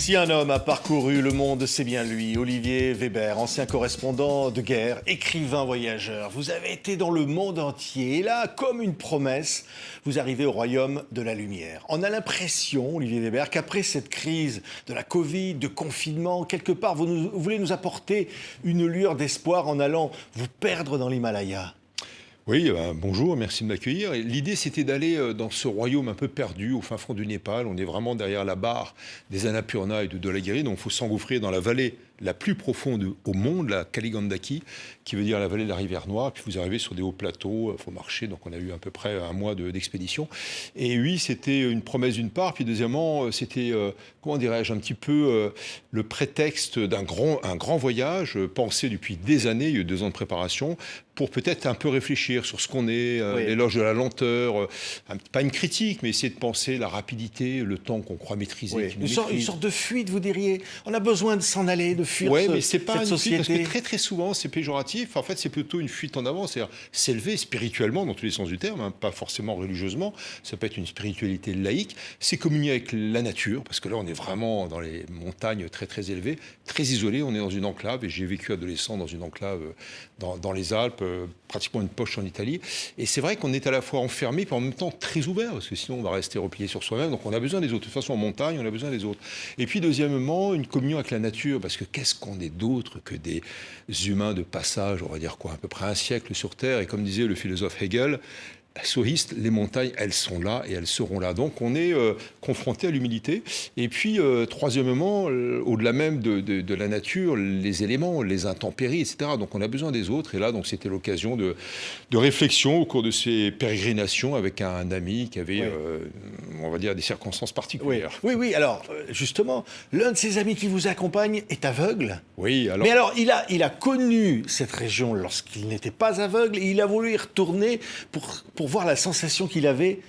Si un homme a parcouru le monde, c'est bien lui, Olivier Weber, ancien correspondant de guerre, écrivain voyageur. Vous avez été dans le monde entier et là, comme une promesse, vous arrivez au royaume de la lumière. On a l'impression, Olivier Weber, qu'après cette crise de la Covid, de confinement, quelque part, vous voulez nous apporter une lueur d'espoir en allant vous perdre dans l'Himalaya. Oui, bonjour, merci de m'accueillir. L'idée, c'était d'aller dans ce royaume un peu perdu, au fin fond du Népal. On est vraiment derrière la barre des Annapurna et de Dhaulagiri, donc il faut s'engouffrer dans la vallée la plus profonde au monde, la Kaligandaki, qui veut dire la vallée de la rivière Noire. Puis vous arrivez sur des hauts plateaux, il faut marcher, donc on a eu à peu près un mois d'expédition. Et oui, c'était une promesse d'une part, puis deuxièmement, c'était, comment dirais-je, un petit peu le prétexte d'un grand voyage, pensé depuis des années, il y a eu 2 ans de préparation, pour peut-être un peu réfléchir sur ce qu'on est, l'éloge de la lenteur, pas une critique, mais essayer de penser la rapidité, le temps qu'on croit maîtriser. Oui. Une sorte de fuite, vous diriez. On a besoin de s'en aller, de fuir mais c'est pas cette une société. fuite, parce que très souvent, c'est péjoratif. En fait, c'est plutôt une fuite en avant, c'est-à-dire s'élever spirituellement, dans tous les sens du terme, pas forcément religieusement. Ça peut être une spiritualité laïque. C'est communier avec la nature, parce que là, on est vraiment dans les montagnes très élevées, très isolées. On est dans une enclave, et j'ai vécu adolescent dans une enclave dans les Alpes, pratiquement une poche en Italie. Et c'est vrai qu'on est à la fois enfermé, puis en même temps très ouvert, parce que sinon on va rester replié sur soi-même. Donc on a besoin des autres. De toute façon, en montagne, on a besoin des autres. Et puis deuxièmement, une communion avec la nature, parce que qu'est-ce qu'on est d'autre que des humains de passage, on va dire quoi, à peu près un siècle sur Terre. Et comme disait le philosophe Hegel, sohiste, les montagnes, elles sont là et elles seront là. Donc on est confronté à l'humilité. Et puis, troisièmement, au-delà même de la nature, les éléments, les intempéries, etc. Donc on a besoin des autres. Et là, donc c'était l'occasion de réflexion au cours de ces pérégrinations avec un ami qui avait, on va dire, des circonstances particulières. Oui. Alors, justement, l'un de ses amis qui vous accompagne est aveugle. Oui, alors... Mais alors, il a connu cette région lorsqu'il n'était pas aveugle et il a voulu y retourner pour voir la sensation qu'il avait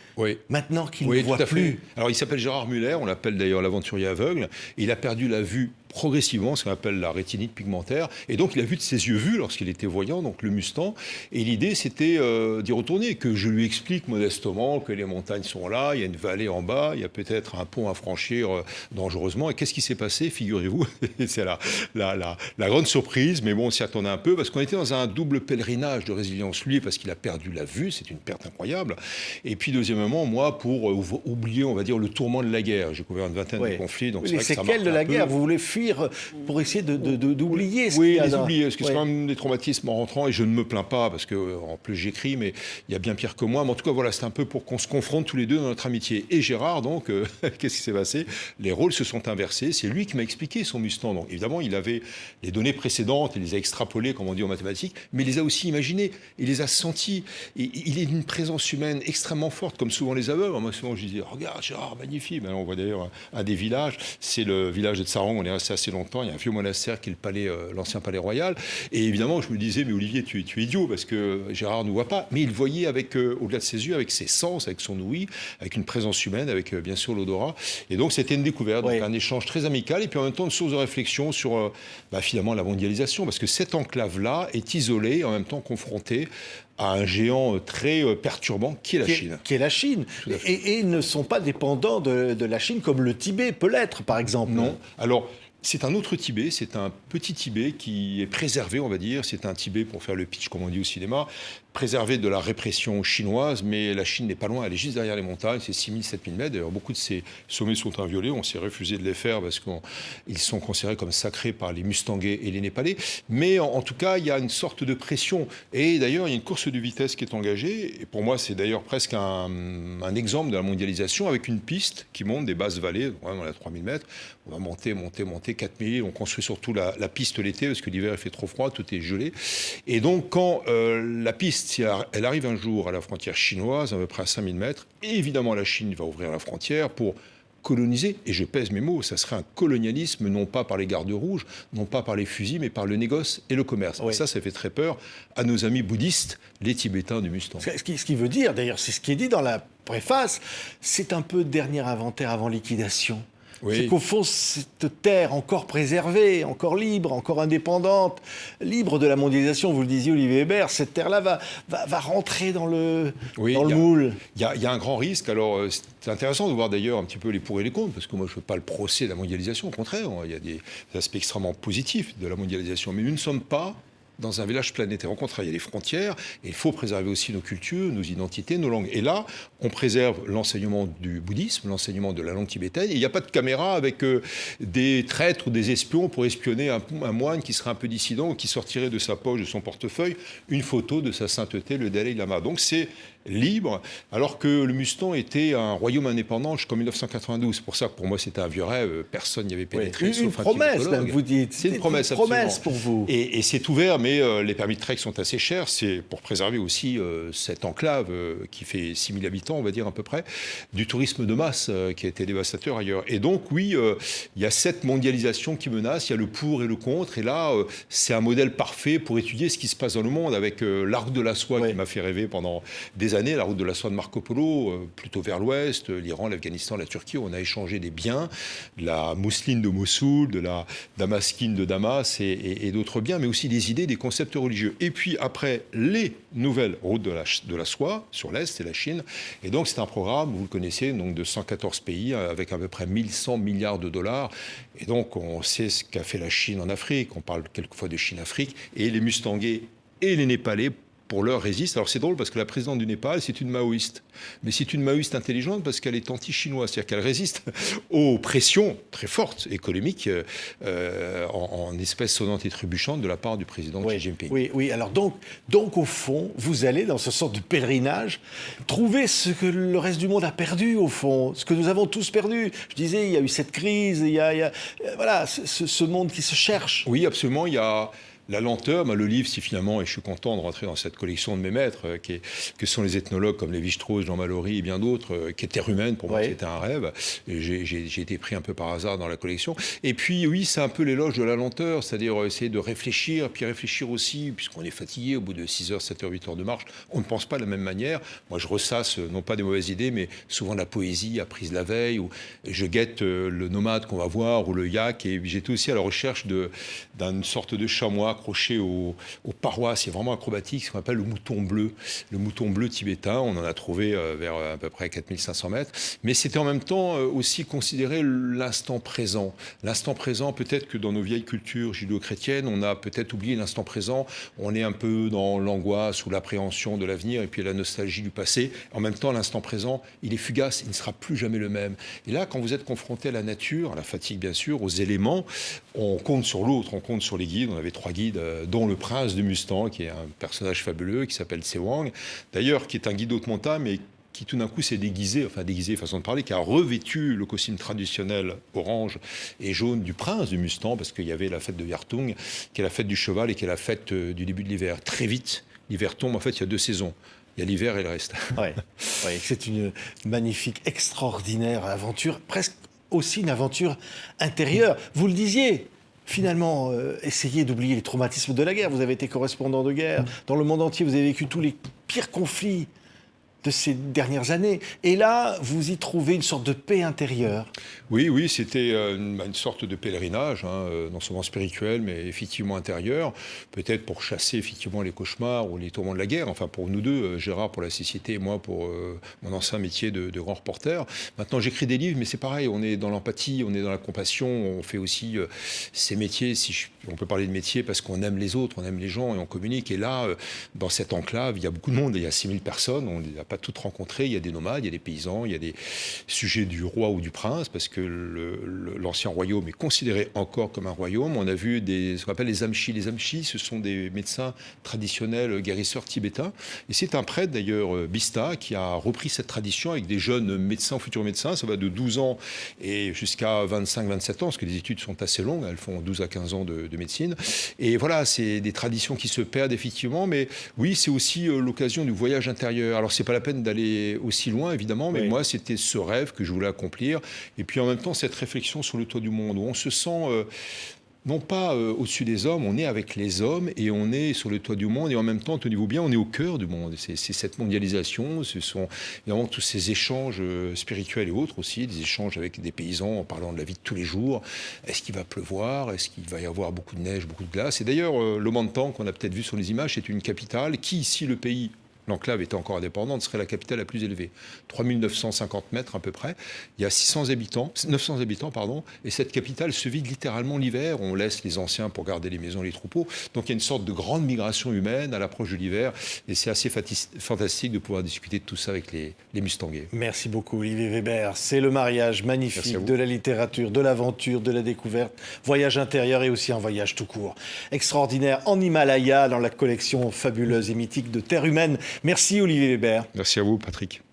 maintenant qu'il ne voit plus. Alors, il s'appelle Gérard Muller, on l'appelle d'ailleurs l'aventurier aveugle. Il a perdu la vue progressivement, ce qu'on appelle la rétinite pigmentaire. Et donc, il a vu de ses yeux vus lorsqu'il était voyant, donc le Mustang. Et l'idée, c'était d'y retourner, que je lui explique modestement que les montagnes sont là, il y a une vallée en bas, il y a peut-être un pont à franchir dangereusement. Et qu'est-ce qui s'est passé, figurez-vous? C'est la grande surprise, mais bon, on s'y attendait un peu, parce qu'on était dans un double pèlerinage de résilience. Lui, parce qu'il a perdu la vue, c'est une perte incroyable. Et puis, deuxièmement, moi, pour oublier, on va dire, le tourment de la guerre. J'ai couvert une vingtaine de conflits. Donc les séquelles de la guerre, vous voulez fuir pour essayer d'oublier ce qu'il y a. Oui, les oublier, parce que c'est quand même des traumatismes en rentrant, et je ne me plains pas, parce que en plus j'écris, mais il y a bien pire que moi. Mais en tout cas, voilà, c'est un peu pour qu'on se confronte tous les deux dans notre amitié. Et Gérard, donc, qu'est-ce qui s'est passé? Les rôles se sont inversés. C'est lui qui m'a expliqué son Mustang. Donc, évidemment, il avait les données précédentes, il les a extrapolées, comme on dit en mathématiques, mais il les a aussi imaginées, il les a senties. Et il est d'une présence humaine extrêmement forte, comme souvent les aveugles. Moi, souvent, je disais, regarde, Gérard, magnifique. Ben, on voit d'ailleurs un des villages, c'est le village de Tsarong, on est resté assez longtemps, il y a un vieux monastère qui est le palais, l'ancien palais royal. Et évidemment, je me disais, mais Olivier, tu es idiot, parce que Gérard ne voit pas. Mais il voyait avec, au-delà de ses yeux, avec ses sens, avec son ouïe, avec une présence humaine, avec bien sûr l'odorat. Et donc, c'était une découverte, donc un échange très amical, et puis en même temps, une source de réflexion sur finalement la mondialisation, parce que cette enclave-là est isolée, et en même temps confrontée à un géant très perturbant qui est la Chine. Qui est la Chine. Et ne sont pas dépendants de la Chine comme le Tibet peut l'être, par exemple. Non. Alors, c'est un autre Tibet, c'est un petit Tibet qui est préservé, on va dire. C'est un Tibet, pour faire le pitch, comme on dit au cinéma, préservé de la répression chinoise, mais la Chine n'est pas loin, elle est juste derrière les montagnes, c'est 6000, 7000 mètres. D'ailleurs, beaucoup de ces sommets sont inviolés, on s'est refusé de les faire parce qu'ils sont considérés comme sacrés par les Mustangais et les Népalais. Mais en tout cas, il y a une sorte de pression. Et d'ailleurs, il y a une course de vitesse qui est engagée. Et pour moi, c'est d'ailleurs presque un exemple de la mondialisation, avec une piste qui monte des basses vallées, vraiment à 3000 mètres. On va monter, 4000. On construit surtout la piste l'été, parce que l'hiver, il fait trop froid, tout est gelé. Et donc, quand la piste, si elle arrive un jour à la frontière chinoise, à peu près à 5000 mètres, évidemment, la Chine va ouvrir la frontière pour coloniser, et je pèse mes mots, ça serait un colonialisme non pas par les gardes rouges, non pas par les fusils, mais par le négoce et le commerce. Et ça fait très peur à nos amis bouddhistes, les Tibétains du Mustang. Ce qui veut dire, d'ailleurs, c'est ce qui est dit dans la préface, c'est un peu dernier inventaire avant liquidation. Oui. C'est qu'au fond, cette terre encore préservée, encore libre, encore indépendante, libre de la mondialisation, vous le disiez Olivier Hébert, cette terre-là va rentrer dans le moule. Il y a un grand risque. Alors, c'est intéressant de voir d'ailleurs un petit peu les pour et les contre, parce que moi, je ne fais pas le procès de la mondialisation. Au contraire, il y a des aspects extrêmement positifs de la mondialisation. Mais nous ne sommes pas dans un village planétaire. Au contraire, il y a des frontières et il faut préserver aussi nos cultures, nos identités, nos langues. Et là, on préserve l'enseignement du bouddhisme, l'enseignement de la langue tibétaine. Et il n'y a pas de caméra avec des traîtres ou des espions pour espionner un moine qui serait un peu dissident ou qui sortirait de sa poche, de son portefeuille, une photo de sa sainteté, le Dalai Lama. Donc c'est libre, alors que le Mustang était un royaume indépendant jusqu'en 1992. C'est pour ça que pour moi c'était un vieux rêve, personne n'y avait pénétré. Une promesse même, vous dites. C'est une promesse, pour vous. Et c'est ouvert, mais les permis de trek sont assez chers. C'est pour préserver aussi cette enclave qui fait 6000 habitants, on va dire à peu près, du tourisme de masse qui a été dévastateur ailleurs. Et donc oui, il y a cette mondialisation qui menace, il y a le pour et le contre. Et là, c'est un modèle parfait pour étudier ce qui se passe dans le monde avec la route de la soie qui m'a fait rêver pendant des années, la route de la soie de Marco Polo, plutôt vers l'ouest, l'Iran, l'Afghanistan, la Turquie, où on a échangé des biens, de la mousseline de Mossoul, de la damasquine de Damas et d'autres biens, mais aussi des idées, des concepts religieux. Et puis après, les nouvelles routes de la soie sur l'Est, c'est la Chine. Et donc c'est un programme, vous le connaissez, donc de 114 pays avec à peu près 1100 milliards de dollars. Et donc on sait ce qu'a fait la Chine en Afrique, on parle quelquefois de Chine-Afrique, et les Mustangais et les Népalais pour l'heure résiste. Alors c'est drôle parce que la présidente du Népal, c'est une maoïste. Mais c'est une maoïste intelligente parce qu'elle est anti-chinoise. C'est-à-dire qu'elle résiste aux pressions très fortes économiques en espèces sonnantes et trébuchantes de la part du président Xi Jinping. Oui. Alors donc au fond, vous allez dans ce sorte de pèlerinage trouver ce que le reste du monde a perdu au fond, ce que nous avons tous perdu. Je disais, il y a eu cette crise, il y a voilà, ce monde qui se cherche. Oui, absolument. Il y a la lenteur, le livre, c'est finalement, et je suis content de rentrer dans cette collection de mes maîtres, que sont les ethnologues comme Lévi-Strauss, Jean Mallory et bien d'autres, qui est Terre humaine, pour moi, c'était un rêve. J'ai été pris un peu par hasard dans la collection. Et puis, oui, c'est un peu l'éloge de la lenteur, c'est-à-dire essayer de réfléchir, puis réfléchir aussi, puisqu'on est fatigué au bout de 6 heures, 7 heures, 8 heures de marche, on ne pense pas de la même manière. Moi, je ressasse, non pas des mauvaises idées, mais souvent la poésie apprise la veille, ou je guette le nomade qu'on va voir, ou le yak, et j'étais aussi à la recherche d'une sorte de chamois accroché aux parois, c'est vraiment acrobatique, ce qu'on appelle le mouton bleu tibétain. On en a trouvé vers à peu près 4500 mètres. Mais c'était en même temps aussi considérer l'instant présent. L'instant présent, peut-être que dans nos vieilles cultures judéo-chrétiennes, on a peut-être oublié l'instant présent. On est un peu dans l'angoisse ou l'appréhension de l'avenir et puis la nostalgie du passé. En même temps, l'instant présent, il est fugace, il ne sera plus jamais le même. Et là, quand vous êtes confronté à la nature, à la fatigue bien sûr, aux éléments, on compte sur l'autre, on compte sur les guides. On avait 3 guides, dont le prince du Mustang, qui est un personnage fabuleux, qui s'appelle Sewang, d'ailleurs, qui est un guide haute montagne, mais qui tout d'un coup s'est déguisé, façon de parler, qui a revêtu le costume traditionnel orange et jaune du prince du Mustang, parce qu'il y avait la fête de Yartung, qui est la fête du cheval et qui est la fête du début de l'hiver. Très vite, l'hiver tombe, en fait, il y a 2 saisons. Il y a l'hiver et le reste. Oui, c'est une magnifique, extraordinaire aventure, presque aussi une aventure intérieure. Vous le disiez, finalement, essayez d'oublier les traumatismes de la guerre. Vous avez été correspondant de guerre. Dans le monde entier, vous avez vécu tous les pires conflits de ces dernières années. Et là, vous y trouvez une sorte de paix intérieure. Oui, c'était une sorte de pèlerinage, non seulement spirituel, mais effectivement intérieur, peut-être pour chasser effectivement les cauchemars ou les tourments de la guerre, enfin pour nous deux, Gérard pour la cécité et moi pour mon ancien métier de grand reporter. Maintenant, j'écris des livres, mais c'est pareil, on est dans l'empathie, on est dans la compassion, on fait aussi ces métiers, on peut parler de métier parce qu'on aime les autres, on aime les gens et on communique. Et là, dans cette enclave, il y a beaucoup de monde, il y a 6000 personnes, on ne les a pas toutes rencontrées, il y a des nomades, il y a des paysans, il y a des sujets du roi ou du prince, parce que l'ancien royaume est considéré encore comme un royaume. On a vu ce qu'on appelle les amchis. Les amchis, ce sont des médecins traditionnels guérisseurs tibétains. Et c'est un prêtre, d'ailleurs, Bista, qui a repris cette tradition avec des jeunes médecins, futurs médecins. Ça va de 12 ans et jusqu'à 25-27 ans, parce que les études sont assez longues. Elles font 12 à 15 ans de médecine. Et voilà, c'est des traditions qui se perdent effectivement. Mais oui, c'est aussi l'occasion du voyage intérieur. Alors, c'est pas la peine d'aller aussi loin, évidemment, mais moi, c'était ce rêve que je voulais accomplir. Et puis, en même temps, cette réflexion sur le toit du monde, où on se sent non pas au-dessus des hommes, on est avec les hommes et on est sur le toit du monde et en même temps, tenez-vous bien, on est au cœur du monde. C'est cette mondialisation, ce sont évidemment tous ces échanges spirituels et autres aussi, des échanges avec des paysans en parlant de la vie de tous les jours. Est-ce qu'il va pleuvoir? Est-ce qu'il va y avoir beaucoup de neige, beaucoup de glace? Et d'ailleurs, le Mantan, qu'on a peut-être vu sur les images, c'est une capitale qui, si le pays... L'enclave était encore indépendante, serait la capitale la plus élevée. 3950 mètres à peu près. Il y a 900 habitants, pardon, et cette capitale se vide littéralement l'hiver. On laisse les anciens pour garder les maisons et les troupeaux. Donc il y a une sorte de grande migration humaine à l'approche de l'hiver. Et c'est assez fantastique de pouvoir discuter de tout ça avec les Mustangais. Merci beaucoup Olivier Weber. C'est le mariage magnifique de la littérature, de l'aventure, de la découverte, voyage intérieur et aussi un voyage tout court. Extraordinaire en Himalaya dans la collection fabuleuse et mythique de Terre humaine. Merci Olivier Weber. Merci à vous Patrick.